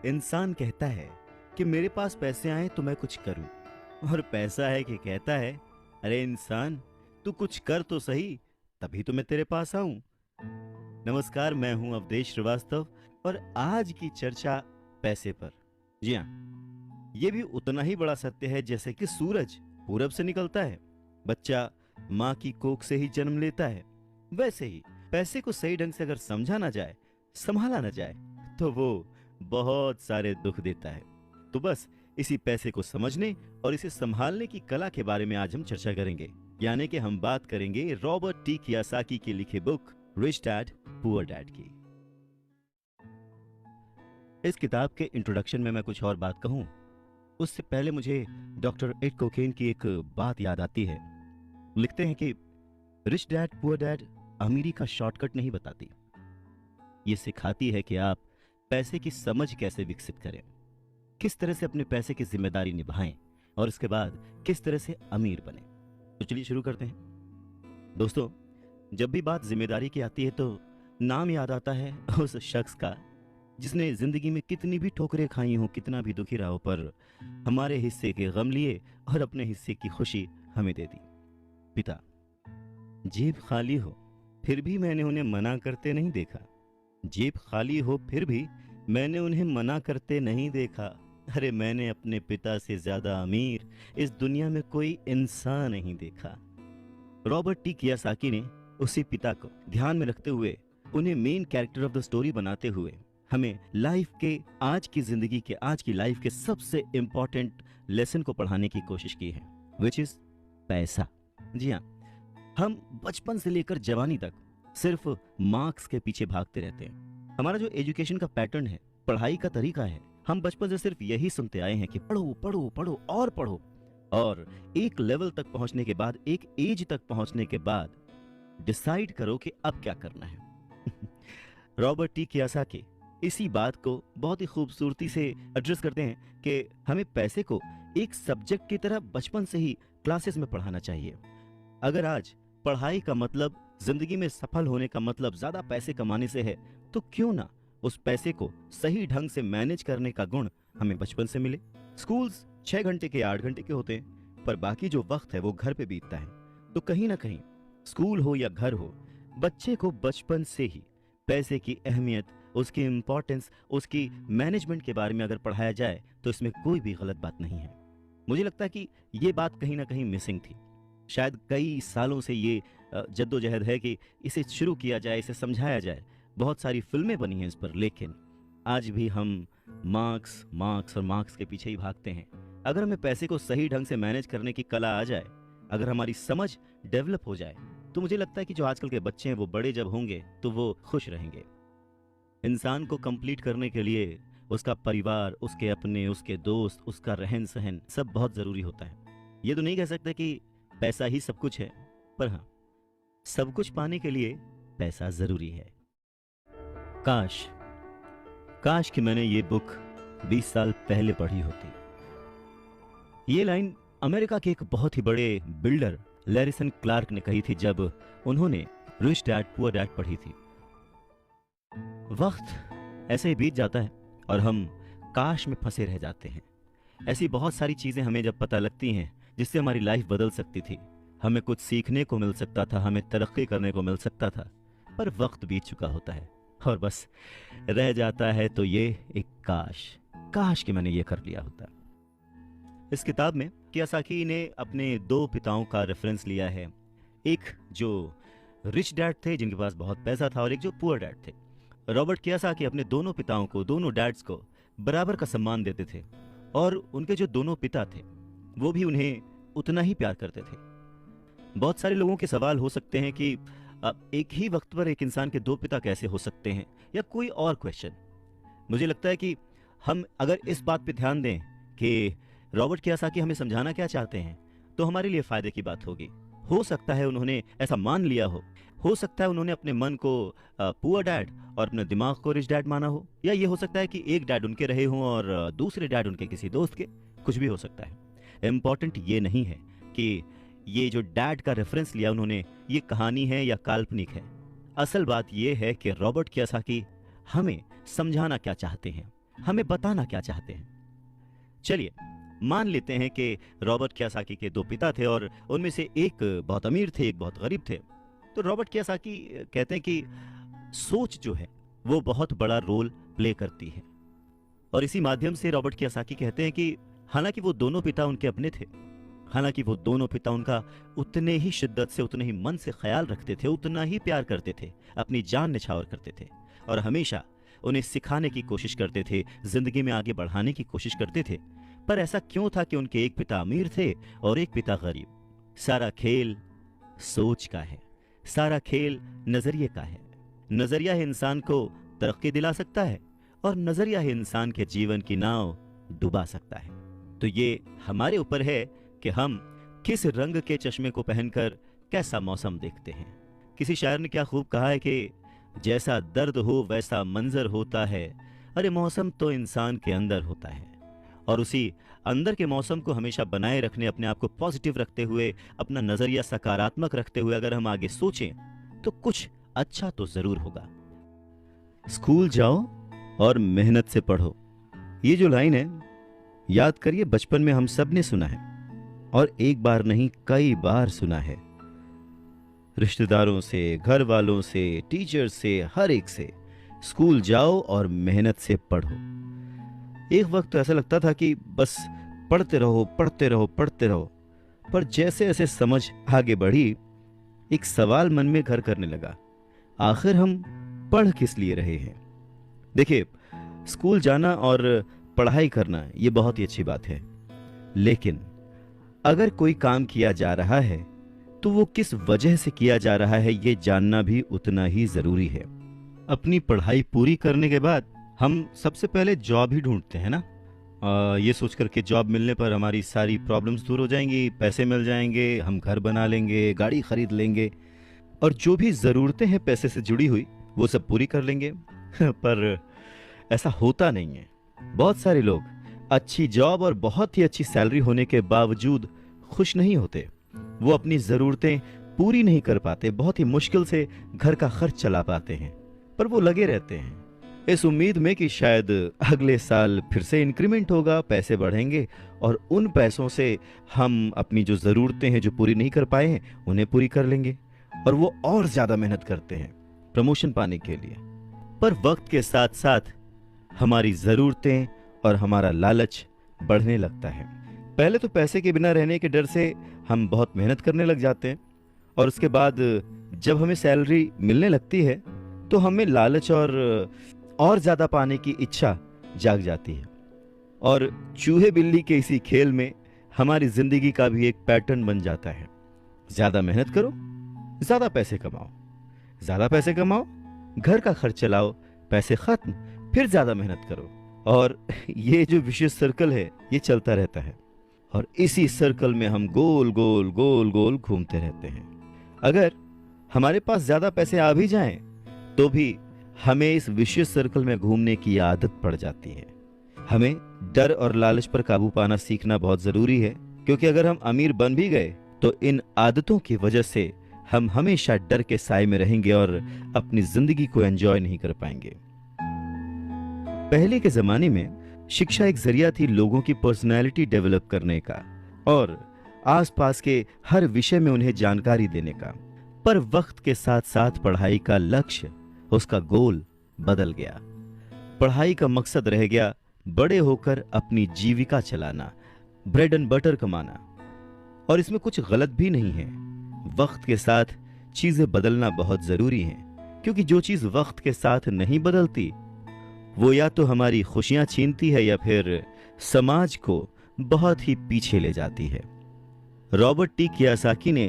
इंसान कहता है कि मेरे पास पैसे आए तो मैं कुछ करूं, और पैसा है कि कहता है अरे इंसान, तू कुछ कर तो सही, तभी तो मैं तेरे पास आऊं। नमस्कार, मैं हूं अवधेश श्रीवास्तव और आज की चर्चा पैसे पर। जी हाँ, ये भी उतना ही बड़ा सत्य है जैसे कि सूरज पूरब से निकलता है, बच्चा माँ की कोख से ही जन्म लेता है, वैसे ही पैसे को सही ढंग से अगर समझा ना जाए, संभाला ना जाए, तो वो बहुत सारे दुख देता है। तो बस इसी पैसे को समझने और इसे संभालने की कला के बारे में आज हम चर्चा करेंगे। यानी कि हम बात करेंगे रॉबर्ट टी कियोसाकी की लिखी book rich dad poor dad की। इस किताब के इंट्रोडक्शन में मैं कुछ और बात कहूं, उससे पहले मुझे डॉक्टर एड कोकेन की एक बात याद आती है। लिखते हैं कि रिच डैड पुअर डैड अमीरी का शॉर्टकट नहीं बताती, ये सिखाती है कि आप पैसे की समझ कैसे विकसित करें, किस तरह से अपने पैसे की जिम्मेदारी निभाएं और इसके बाद किस तरह से अमीर बने। तो चलिए शुरू करते हैं। दोस्तों, जब भी बात जिम्मेदारी की आती है तो नाम याद आता है उस शख्स का जिसने जिंदगी में कितनी भी ठोकरें खाई हो, कितना भी दुखी रहा हो, पर हमारे हिस्से के गम लिए और अपने हिस्से की खुशी हमें दे दी। पिता। जेब खाली हो फिर भी मैंने उन्हें मना करते नहीं देखा, जेब खाली हो फिर भी मैंने उन्हें मना करते नहीं देखा। अरे मैंने अपने पिता से ज्यादा अमीर इस दुनिया में कोई इंसान नहीं देखा। रॉबर्ट टी कियोसाकी ने उसी पिता को ध्यान में रखते हुए, उन्हें main character of the story बनाते हुए, हमें लाइफ के, आज की जिंदगी के, आज की लाइफ के सबसे इंपॉर्टेंट लेसन को पढ़ाने की कोशिश की है, विच इज पैसा। जी हाँ, हम बचपन से लेकर जवानी तक सिर्फ मार्क्स के पीछे भागते रहते हैं। हमारा जो एजुकेशन का पैटर्न है, पढ़ाई का तरीका है, हम बचपन से सिर्फ यही सुनते आए हैं कि पढ़ो पढ़ो पढ़ो और पढ़ो, और एक लेवल तक पहुंचने के बाद, एक एज तक पहुंचने के बाद डिसाइड करो कि अब क्या करना है। रॉबर्ट टी कियोसाकी इसी बात को बहुत ही खूबसूरती से एड्रेस करते हैं कि हमें पैसे को एक सब्जेक्ट की तरह बचपन से ही क्लासेस में पढ़ाना चाहिए। अगर आज पढ़ाई का मतलब, जिंदगी में सफल होने का मतलब ज्यादा पैसे कमाने से है, तो क्यों ना उस पैसे को सही ढंग से मैनेज करने का गुण हमें बचपन से मिले। स्कूल्स 6 घंटे के 8 घंटे के होते हैं, पर बाकी जो वक्त है वो घर पे बीतता है। तो कहीं ना कहीं स्कूल हो या घर हो, बच्चे को बचपन से ही पैसे की अहमियत, उसकी इंपॉर्टेंस, उसकी मैनेजमेंट के बारे में अगर पढ़ाया जाए तो इसमें कोई भी गलत बात नहीं है। मुझे लगता है कि ये बात कहीं ना कहीं मिसिंग थी। शायद कई सालों से ये जद्दोजहद है कि इसे शुरू किया जाए, इसे समझाया जाए। बहुत सारी फिल्में बनी हैं इस पर, लेकिन आज भी हम मार्क्स मार्क्स और मार्क्स के पीछे ही भागते हैं। अगर हमें पैसे को सही ढंग से मैनेज करने की कला आ जाए, अगर हमारी समझ डेवलप हो जाए, तो मुझे लगता है कि जो आजकल के बच्चे हैं वो बड़े जब होंगे तो वो खुश रहेंगे। इंसान को कंप्लीट करने के लिए उसका परिवार, उसके अपने, उसके दोस्त, उसका रहन सहन सब बहुत जरूरी होता है। ये तो नहीं कह सकते कि पैसा ही सब कुछ है, पर हाँ, सब कुछ पाने के लिए पैसा जरूरी है। काश काश कि मैंने ये बुक 20 साल पहले पढ़ी होती। ये लाइन अमेरिका के एक बहुत ही बड़े बिल्डर लैरिसन क्लार्क ने कही थी जब उन्होंने रिच डैड पुअर डैड पढ़ी थी। वक्त ऐसे ही बीत जाता है और हम काश में फंसे रह जाते हैं। ऐसी बहुत सारी चीजें हमें जब पता लगती हैं जिससे हमारी लाइफ बदल सकती थी, हमें कुछ सीखने को मिल सकता था, हमें तरक्की करने को मिल सकता था, पर वक्त बीत चुका होता है और बस रह जाता है तो ये एक काश, काश कि मैंने ये कर लिया होता। इस किताब में कियोसाकी ने अपने 2 पिताओं का रेफरेंस लिया है, एक जो रिच डैड थे जिनके पास बहुत पैसा था और एक जो पुअर डैड थे। रॉबर्ट कियोसाकी अपने दोनों पिताओं को, दोनों डैड्स को बराबर का सम्मान देते थे और उनके जो दोनों पिता थे वो भी उन्हें उतना ही प्यार करते थे। बहुत सारे लोगों के सवाल हो सकते हैं कि एक ही वक्त पर एक इंसान के 2 पिता कैसे हो सकते हैं, या कोई और क्वेश्चन। मुझे लगता है कि हम अगर इस बात पे ध्यान दें कि रॉबर्ट कियोसाकी हमें समझाना क्या चाहते हैं, तो हमारे लिए फायदे की बात होगी। हो सकता है उन्होंने ऐसा मान लिया हो सकता है उन्होंने अपने मन को पुअर डैड और अपने दिमाग को रिच डैड माना हो, या ये हो सकता है कि एक डैड उनके रहे हों और दूसरे डैड उनके किसी दोस्त के, कुछ भी हो सकता है। इंपॉर्टेंट ये नहीं है कि ये जो डैड का रेफरेंस लिया उन्होंने, ये कहानी है या काल्पनिक है। असल बात ये है कि रॉबर्ट कियोसाकी हमें समझाना क्या चाहते हैं, हमें बताना क्या चाहते हैं। चलिए मान लेते हैं कि रॉबर्ट कियोसाकी के दो पिता थे और उनमें से एक बहुत अमीर थे, एक बहुत गरीब थे। तो रॉबर्ट कियोसाकी कहते हैं कि सोच जो है वो बहुत बड़ा रोल प्ले करती है, और इसी माध्यम से रॉबर्ट कियोसाकी कहते हैं कि हालांकि वो दोनों पिता उनके अपने थे, हालांकि वो दोनों पिता उनका उतने ही शिद्दत से, उतने ही मन से ख्याल रखते थे, उतना ही प्यार करते थे, अपनी जान निछावर करते थे और हमेशा उन्हें सिखाने की कोशिश करते थे, जिंदगी में आगे बढ़ाने की कोशिश करते थे। पर ऐसा क्यों था कि उनके एक पिता अमीर थे और एक पिता गरीब? सारा खेल सोच का है, सारा खेल नजरिए का है। नजरिया ही इंसान को तरक्की दिला सकता है और नजरिया ही इंसान के जीवन की नाव डुबा सकता है। तो ये हमारे ऊपर है कि हम किस रंग के चश्मे को पहनकर कैसा मौसम देखते हैं। किसी शायर ने क्या खूब कहा है कि जैसा दर्द हो वैसा मंजर होता है, अरे मौसम तो इंसान के अंदर होता है। और उसी अंदर के मौसम को हमेशा बनाए रखने, अपने आप को पॉजिटिव रखते हुए, अपना नजरिया सकारात्मक रखते हुए अगर हम आगे सोचें तो कुछ अच्छा तो जरूर होगा। स्कूल जाओ और मेहनत से पढ़ो, ये जो लाइन है याद करिए, बचपन में हम सब ने सुना है और एक बार नहीं कई बार सुना है। रिश्तेदारों से, घर वालों से, टीचर से, हर एक से, स्कूल जाओ और मेहनत से पढ़ो। एक वक्त तो ऐसा लगता था कि बस पढ़ते रहो पढ़ते रहो पढ़ते रहो, पर जैसे जैसे समझ आगे बढ़ी एक सवाल मन में घर करने लगा, आखिर हम पढ़ किस लिए रहे हैं? देखिए, स्कूल जाना और पढ़ाई करना ये बहुत ही अच्छी बात है, लेकिन अगर कोई काम किया जा रहा है तो वो किस वजह से किया जा रहा है ये जानना भी उतना ही जरूरी है। अपनी पढ़ाई पूरी करने के बाद हम सबसे पहले जॉब ही ढूंढते हैं ना, ये सोच कर के जॉब मिलने पर हमारी सारी प्रॉब्लम्स दूर हो जाएंगी, पैसे मिल जाएंगे, हम घर बना लेंगे, गाड़ी खरीद लेंगे और जो भी ज़रूरतें हैं पैसे से जुड़ी हुई वो सब पूरी कर लेंगे। पर ऐसा होता नहीं है। बहुत सारे लोग अच्छी जॉब और बहुत ही अच्छी सैलरी होने के बावजूद खुश नहीं होते। वो अपनी ज़रूरतें पूरी नहीं कर पाते, बहुत ही मुश्किल से घर का खर्च चला पाते हैं, पर वो लगे रहते हैं इस उम्मीद में कि शायद अगले साल फिर से इंक्रीमेंट होगा, पैसे बढ़ेंगे और उन पैसों से हम अपनी जो ज़रूरतें हैं जो पूरी नहीं कर पाए हैं उन्हें पूरी कर लेंगे। और वो और ज़्यादा मेहनत करते हैं प्रमोशन पाने के लिए। पर वक्त के साथ साथ हमारी ज़रूरतें और हमारा लालच बढ़ने लगता है। पहले तो पैसे के बिना रहने के डर से हम बहुत मेहनत करने लग जाते हैं और उसके बाद जब हमें सैलरी मिलने लगती है तो हमें लालच और ज़्यादा पाने की इच्छा जाग जाती है। और चूहे बिल्ली के इसी खेल में हमारी ज़िंदगी का भी एक पैटर्न बन जाता है। ज़्यादा मेहनत करो, ज़्यादा पैसे कमाओ, ज़्यादा पैसे कमाओ, घर का खर्च चलाओ, पैसे खत्म, फिर ज़्यादा मेहनत करो। और ये जो विशेष सर्कल है ये चलता रहता है और इसी सर्कल में हम गोल गोल गोल गोल घूमते रहते हैं। अगर हमारे पास ज़्यादा पैसे आ भी जाएं तो भी हमें इस विशेष सर्कल में घूमने की आदत पड़ जाती है। हमें डर और लालच पर काबू पाना सीखना बहुत ज़रूरी है, क्योंकि अगर हम अमीर बन भी गए तो इन आदतों की वजह से हम हमेशा डर के साए में रहेंगे और अपनी ज़िंदगी को एंजॉय नहीं कर पाएंगे। पहले के ज़माने में शिक्षा एक जरिया थी लोगों की पर्सनैलिटी डेवलप करने का और आसपास के हर विषय में उन्हें जानकारी देने का। पर वक्त के साथ साथ पढ़ाई का लक्ष्य, उसका गोल बदल गया। पढ़ाई का मकसद रह गया बड़े होकर अपनी जीविका चलाना, ब्रेड एंड बटर कमाना। और इसमें कुछ गलत भी नहीं है। वक्त के साथ चीजें बदलना बहुत जरूरी है, क्योंकि जो चीज वक्त के साथ नहीं बदलती वो या तो हमारी खुशियां छीनती है या फिर समाज को बहुत ही पीछे ले जाती है। रॉबर्ट टी कियोसाकी ने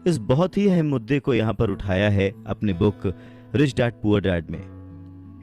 इस बहुत ही अहम मुद्दे को यहां पर उठाया है अपने book rich dad poor dad में।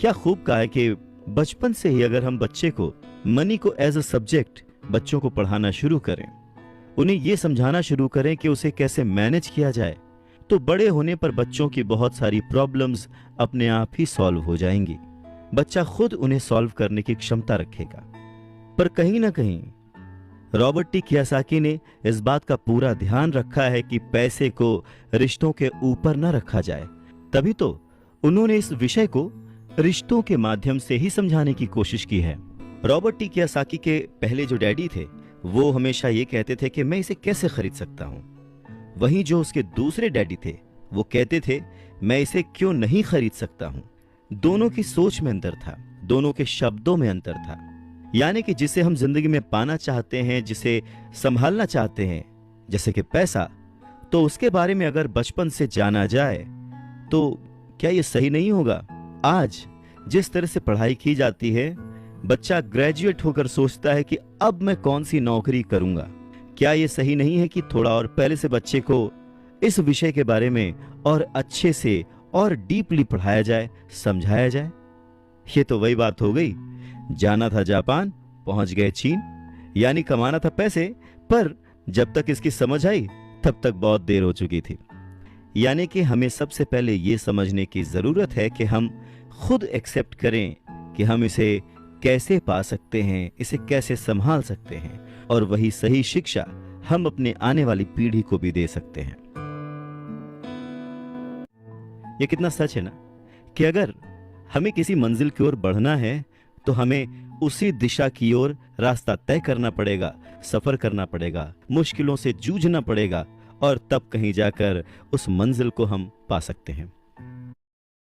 क्या खूब कहा है कि बचपन से ही अगर हम बच्चे को मनी को एज अ सब्जेक्ट बच्चों को पढ़ाना शुरू करें, उन्हें यह समझाना शुरू करें कि उसे कैसे मैनेज किया जाए, तो बड़े होने पर बच्चों की बहुत सारी प्रॉब्लम्स अपने आप ही सॉल्व हो जाएंगी। बच्चा खुद उन्हें सॉल्व करने की क्षमता रखेगा। पर कहीं ना कहीं रॉबर्ट टी कियोसाकी ने इस बात का पूरा ध्यान रखा है कि पैसे को रिश्तों के ऊपर न रखा जाए। तभी तो उन्होंने इस विषय को रिश्तों के माध्यम से ही समझाने की कोशिश की है। रॉबर्ट टी कियोसाकी के पहले जो डैडी थे वो हमेशा ये कहते थे कि मैं इसे कैसे खरीद सकता हूं। वहीं जो उसके दूसरे डैडी थे वो कहते थे मैं इसे क्यों नहीं खरीद सकता हूं। दोनों की सोच में अंतर था, दोनों के शब्दों में अंतर था। यानी कि जिसे हम जिंदगी में पाना चाहते हैं, जिसे संभालना चाहते हैं, जैसे कि पैसा, तो उसके बारे में अगर बचपन से जाना जाए तो क्या ये सही नहीं होगा? आज जिस तरह से पढ़ाई की जाती है, बच्चा ग्रेजुएट होकर सोचता है कि अब मैं कौन सी नौकरी करूंगा। क्या ये सही नहीं है कि थोड़ा और पहले से बच्चे को इस विषय के बारे में और अच्छे से और डीपली पढ़ाया जाए, समझाया जाए? ये तो वही बात हो गई, जाना था जापान, पहुंच गए चीन। यानी कमाना था पैसे, पर जब तक इसकी समझ आई तब तक बहुत देर हो चुकी थी। यानी कि हमें सबसे पहले ये समझने की जरूरत है कि हम खुद एक्सेप्ट करें कि हम इसे कैसे पा सकते हैं, इसे कैसे संभाल सकते हैं, और वही सही शिक्षा हम अपने आने वाली पीढ़ी को भी दे सकते हैं। ये कितना सच है ना कि अगर हमें किसी मंजिल की ओर बढ़ना है तो हमें उसी दिशा की ओर रास्ता तय करना पड़ेगा, सफर करना पड़ेगा, मुश्किलों से जूझना पड़ेगा, और तब कहीं जाकर उस मंजिल को हम पा सकते हैं।